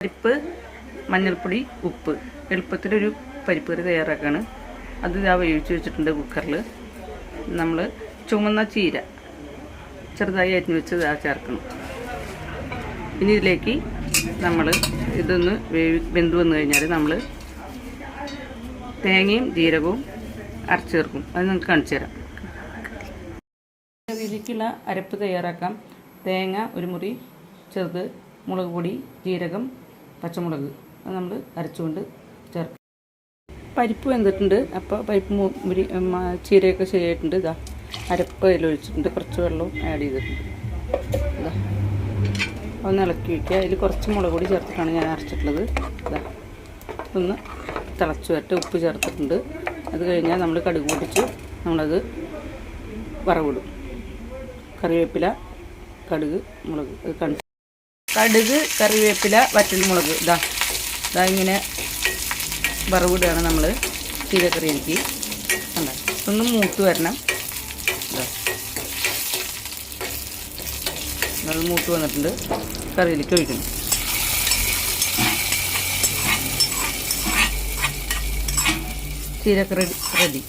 പരിപ്പ്, മഞ്ഞൾപ്പൊടി, ഉപ്പ്. എളുപ്പത്തിലൊരു പരിപ്പ് കറി തയ്യാറാക്കാണ്. അത് ഇതാ വേവിച്ച് വെച്ചിട്ടുണ്ട് കുക്കറിൽ. നമ്മൾ ചുമന്ന ചീര ചെറുതായി അരിഞ്ഞ് വെച്ച് ചേർക്കണം. ഇനി ഇതിലേക്ക് നമ്മൾ ഇതൊന്ന് വെന്ത് വന്നു കഴിഞ്ഞാൽ നമ്മൾ തേങ്ങയും ജീരകവും അരച്ച് ചേർക്കും. അത് നിങ്ങൾക്ക് കാണിച്ചു തരാം. ഇതിലേക്കുള്ള അരപ്പ് തയ്യാറാക്കാം. തേങ്ങ ഒരു മുറി ചെറുത്, മുളക് പൊടി, ജീരകം, പച്ചമുളക് അത് നമ്മൾ അരച്ചുകൊണ്ട് ചേർക്കും. പരിപ്പ് വെന്തിട്ടുണ്ട്. അപ്പോൾ പരിപ്പ് ചീരയൊക്കെ ശരിയായിട്ടുണ്ട്. ഇതാ അരപ്പ് അതിലൊഴിച്ചിട്ടുണ്ട്. കുറച്ച് വെള്ളവും ആഡ് ചെയ്തിട്ടുണ്ട്. ഇതാ ഒന്ന് ഇളക്കി വയ്ക്കുക. അതിൽ കുറച്ച് മുളക് പൊടി ചേർത്തിട്ടാണ് ഞാൻ അരച്ചിട്ടുള്ളത്. ഇതാ ഒന്ന് തിളച്ച് വരട്ടെ. ഉപ്പ് ചേർത്തിട്ടുണ്ട്. അത് കഴിഞ്ഞാൽ നമ്മൾ കടുക് പൊട്ടിച്ച് നമ്മളത് വറവിടും. കറിവേപ്പില, കടുക്, മുളക് കടുക്, കറിവേപ്പില, വറ്റൽമുളക് ഇതാ ഇങ്ങനെ വറവിടുകയാണ് നമ്മൾ ചീരക്കറിയിലേക്ക്. ഒന്ന് മൂത്ത് വരണം. അത് മൂത്ത് വന്നിട്ടുണ്ട്. കറിയിലേക്ക് ഒഴിക്കണം. ചീരക്കറി റെഡി.